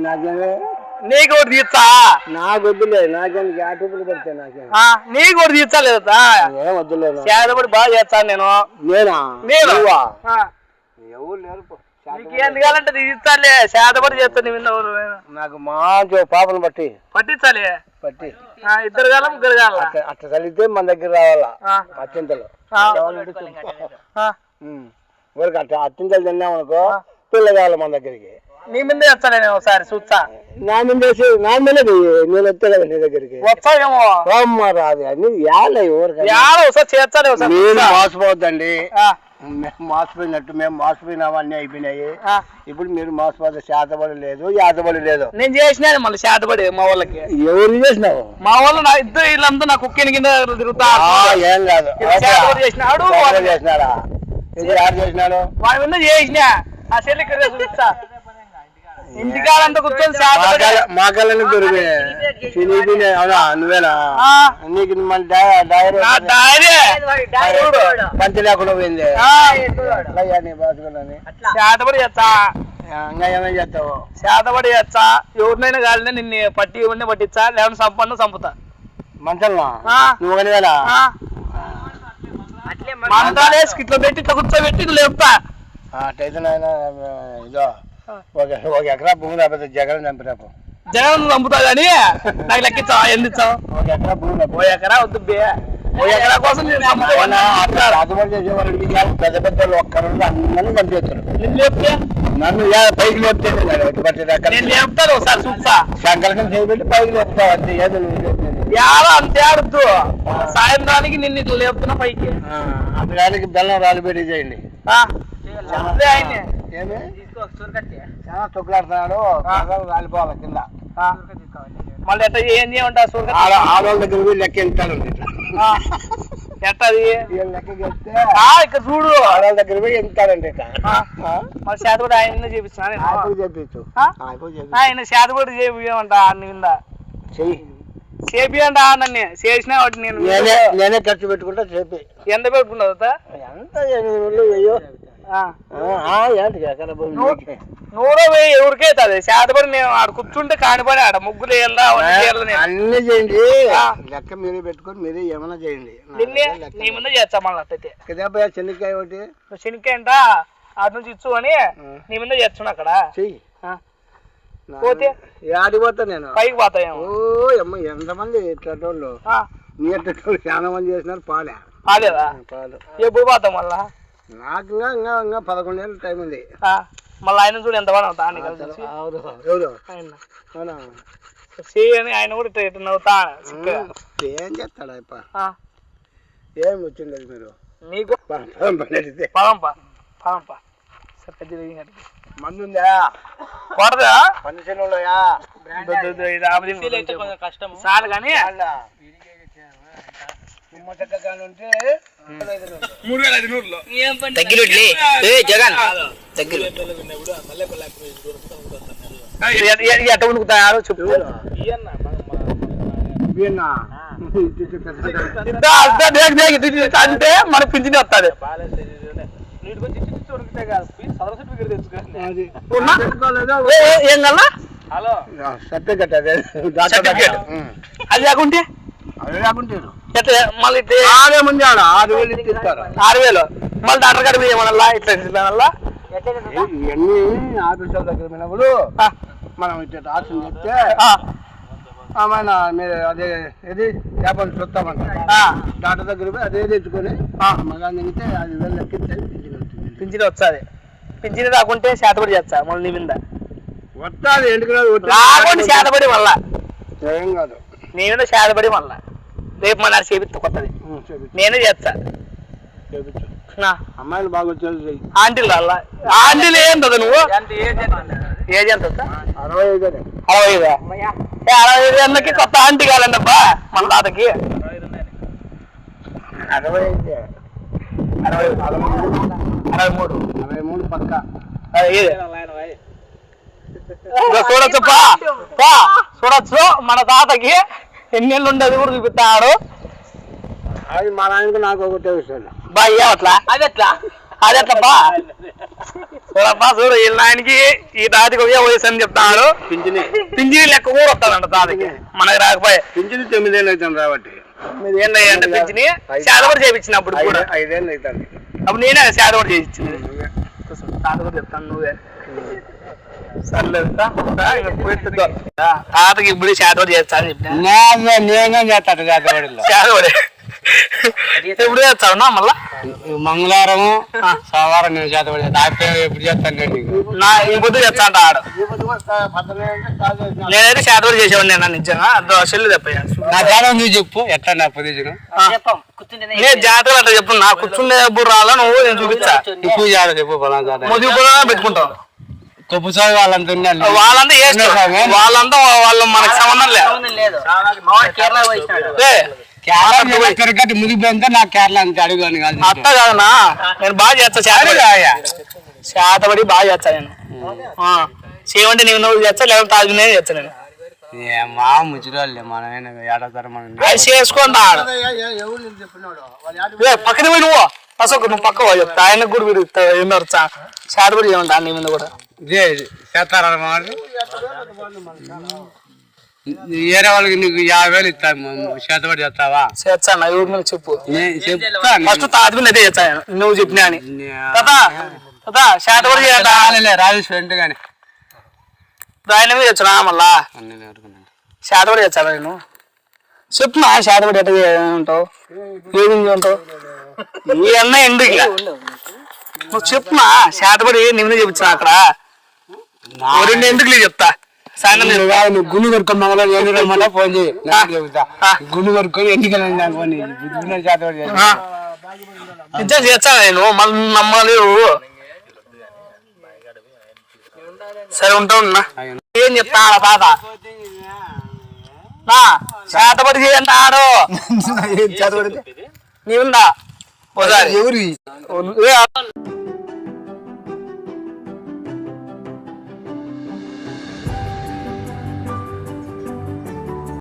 నాకేమే నీకు ఒకటి తీర్చా నాకు వద్దులే నాకేం యాటూపులు పెడితే నాకేం నీకు ఒకటి తీర్చా లేదా ఏం వద్దులేదు చేతబడి బాగా చేస్తాను నేను నేను ఎవరు లేరు నీకేంది కావాలంటే తీర్చాలే చేతబడి చేస్తాను నాకు మంచి పాపను పట్టించాలి పట్టి ఇద్దరు కాలం ముగ్గురు కాలం అట్లా చదివితే మన దగ్గర రావాలా అత్యంతలు ఊరికి అట్లా అత్యంతలు తిన్నామనుకో పిల్ల కావాలి మన దగ్గరికి నీ మీద వచ్చా నేను ఒకసారి చూస్తా నా మీద నేను వస్తే కదా నీ దగ్గరికి వచ్చాయేమో రాదు అన్ని ఒకసారి చేస్తాను మీరు మోసపోవద్దండి మేము మోసపోయినట్టు మేము మోసపోయినాము అన్ని అయిపోయినాయి ఇప్పుడు మీరు మోసపోతే శాతబడి లేదు యాతబడి లేదు నేను చేసినాను మళ్ళీ శాతబడి మా వాళ్ళకి ఎవరు చేసినావు మా వాళ్ళు నా ఇద్దరు వీళ్ళంతా నా కుక్కిని కింద తిరుగుతా ఏం కాదు చేసినాడు చేసినాడా యారు చేసినాడు వాడి మీద చేసిన ఆ చెల్లి చూస్తా ఇంటికాడంతా కూర్చొని మా కళ్ళని దొరికినాయి అవునా నువ్వేనా నీకు పంచి లేకుండా పోయింది శాతబడి చేస్తా ఇంకా ఏమేం చేస్తావు శాతబడి చేస్తా ఎవరినైనా కాలినా నిన్ను పట్టి ఇవన్నీ పట్టించా లేకపోతే సంపన్న చంపుతా మంచంలో నువ్వు ఒకనివేనా మంత్రాలు వేసి ఇట్లా పెట్టి ఇట్లా కూర్చోబెట్టి ఇట్లా లేపుతా అట్టయితే నాయన ఇదో ఒక ఎకరా భూమి లేకపోతే జగన్ చంపినాపు జగన్ చంపుతా కానీ నాకు లెక్కించావా ఎందుకు ఇచ్చావు ఒక ఎకరా భూమి ఓ ఎకరా వద్దు ఓ ఎకరా కోసం అటువంటి చేసేవాళ్ళు పెద్ద పెద్ద ఒక్కరు అందరినీ చంపేస్తారు నేను లేపితే నన్ను పైకి లేపితే నేను లేపుతాను ఒకసారి చూస్తా సంకల్పం చేయబెట్టి పైకి లేపుతావు అంతే ఏదో యాడో అంతే ఆడుతూ సాయంత్రానికి నిన్ను ఇట్లా లేపుతున్నా పైకి అందుకనికి బెల్లం రాళ్ళు పెట్టి చేయండి ఏమి చాలా తొక్కులాడుతున్నాడు రాలిపోవాలి కింద మళ్ళీ ఎట్లా ఏం చేయమంటారు ఆడవాళ్ళ దగ్గర పోయి లెక్క ఎంతాడు ఎట్టది లెక్క చెప్తే ఇక్కడ చూడు ఆడవాళ్ళ దగ్గర పోయి ఎంతాడంటే మళ్ళీ శాతపడి ఆయన చేపిస్తున్నాను చేపించు ఆయన శాతపడి చేపియమంట కింద చెయ్యి చేపియంట నన్ను చేసినా వాటి నేను నేనే ఖర్చు పెట్టుకుంటా చేపి ఎంత పెట్టుకున్నావు ఎంత 800 వెయ్యో నూరో వెయ్యి ఎవరికైతుంది శాతపడి నేను ఆడ కూర్చుంటే కానిపడి ఆడ ముగ్గులు అన్ని చేయండి లెక్క మీరే పెట్టుకొని మీరే ఏమైనా చేయండి నీ ముందే చేస్తా మళ్ళీ అట్టయితే శనక్కాయ ఒకటి శనక్కాయ అంట అటు నుంచి ఇచ్చు అని నీ ముందే చేస్తున్నా అక్కడ చెయ్యి పోతే ఆడిపోతా నేను పైకి పోతాయేమో అమ్మ ఎంతమంది ఇట్లటోళ్ళు నీ ఎట్టోళ్ళు చాలా మంది చేసినారు పాలేదా ఎప్పుడు పోతాం మళ్ళా నాకు ఇంకా 11 ఏళ్ళ టైం ఉంది మళ్ళీ ఆయన చూడు ఎంత బాగా చేయని ఆయన కూడా ఇట్లా నవ్వుతా ఏం చేస్తాడు అప్ప ఏం వచ్చింది మీరు నీకు పదంపా మందు ఉందా కొడదా పనిచేనులోయా కష్టం చాలు కానీ ఎట్ట ఉనుకుతాయారో చెప్పు అంటే మన పింఛన్ వస్తుంది ఏం కల్లా సర్టిఫికెట్ అది కాకుంటే మళ్ళీ 6,000 ఇస్తారు 6,000 మళ్ళీ డాక్టర్ గారి ఏమన్నా ఇట్లా ఇవన్నీ ఆఫీసుల దగ్గర పోయినప్పుడు మనం ఇట్లా ఆప్షన్ చెప్తే ఆమె మీరు అదే ఏది వ్యాపారం చూస్తామంట డాక్టర్ దగ్గర పోయి అదే తెచ్చుకొని మగా దిగితే 5,000 లెక్కిస్తే పింఛన్ వస్తుంది పింఛన్ రాకుంటే శాతపడి చేస్తా మళ్ళీ నీ మీద వస్తుంది ఎందుకు రాకుండా శాతపడి మళ్ళా ఏం కాదు నీ మీద శాతపడి మళ్ళా రేపు మన చేపిస్తా కొత్తది నేనే చేస్తా అమ్మాయిలు బాగా వచ్చేది ఆంటీలు అలా ఆంటీలు ఏం కదా నువ్వు ఏజ్ ఎంత 65 65 అన్నకి కొత్త ఆంటీ కావాలండబ్బా మన తాతకి 63 పక్క చూడొచ్చు చూడొచ్చు మన తాతకి ఎన్నేళ్ళు ఉండదు కూడా చూపిస్తాడు అది మా నాయనకు నాకు ఒకటే విషయం బా అట్లా అది ఎట్లా బా చూడు వీళ్ళ ఆయనకి ఈ తాతకి ఒకే వయసు అని చెప్తాడు. పింఛని లెక్క కూడా వస్తాడంట తాతకి, మనకి రాకపోయే. పింఛని 9 ఏళ్ళు అవుతాను రాబట్టి. 9 ఏళ్ళు అయ్యంట పింఛని. శాతపడి చేయించినప్పుడు కూడా 5 ఏళ్ళు అవుతాను. అప్పుడు నేనే శాతపడి చేయించింది. తాత కూడా చెప్తాను నువ్వే. సర్లేదు తాతకి ఇప్పుడు శాతపడి చేస్తా అని చెప్పిన. నేనే చేస్తాను చేతబడిలో. శాతపడి ఎప్పుడు చేస్తావునా మళ్ళా? మంగళవారం సోమవారం నేను చేతబడి ఎప్పుడు చేస్తాను నా ఈ పొద్దు చేస్తా అంట ఆడు. నేనైతే శాతపడి చేసేవాడిని నేను నిజంగా. చెల్లు చెప్పాను నా జాతర నువ్వు చెప్పు ఎట్లా నా పొజిషన్. నేను జాతర అట్లా చెప్పు. నా కూర్చుండే ఎప్పుడు రాలా నువ్వు నేను చూపించా. ఇప్పుడు జాతర చెప్పు మొదలు పెట్టుకుంటావు. కొప్పు స్వామి వాళ్ళంతా ఉన్నారు. వాళ్ళంతా వాళ్ళంతా వాళ్ళు మనకి సంబంధం లేదు. తిరగటి ముదిపోయింటే నాకు కేరళ అంతే అడుగుని కాదు. అత్త కాదన్నా నేను బాగా చేస్తా. శాతపడి బాగా చేస్తా నేను. చేయమంటే నేను నువ్వు చేస్తా, లేకపోతే తాజునే చేస్తా నేను. మా ముచ్చిరోళ్ళే మనమైనా ఏడాది మనం అది చేసుకుంటా. పక్కన పోయి నువ్వు అసలు నువ్వు పక్క పోయి చెప్తా. ఆయనకు కూడా వీడు ఏమో శాతపడి చేయమంటా నీ మీద కూడా. చేస్తారా వేరే వాళ్ళకి నీకు 50,000 ఇస్తాను. చేతబడి చేస్తావా? చేస్తాను ఎవరి మీద చెప్పు. చెప్తాను ఫస్ట్ తాత మీద అయితే చేస్తాను నువ్వు చెప్పినా అని. శాతపడి చేయాలి రాజేశ్వరి కానీ ఆయన మీద వచ్చా మళ్ళా శాతపడి చేస్తాను నేను. చెప్తున్నా శాతపడి ఎట్లా ఉంటావు, ఏమి ఉంటావు ఈ అన్న ఎందుకు నువ్వు చెప్తున్నా. శాతపడి నీ మీద చెప్తున్నా అక్కడ 2 ఎందుకు చెప్తా. నువ్వు గుండు కొడుకొని మంగళ ఫోన్ చేయి చెబుతా. గుండు కొడుకొని ఎన్నికలు ఫోన్ చేతబడి నిజం చేస్తా నేను. మళ్ళీ నమ్మాలి. సరే ఉంటావు ఏం చెప్తా తాత. శాతపడి చేయండి ఆడు చేతబడితే నీ ఉందా ఎవరి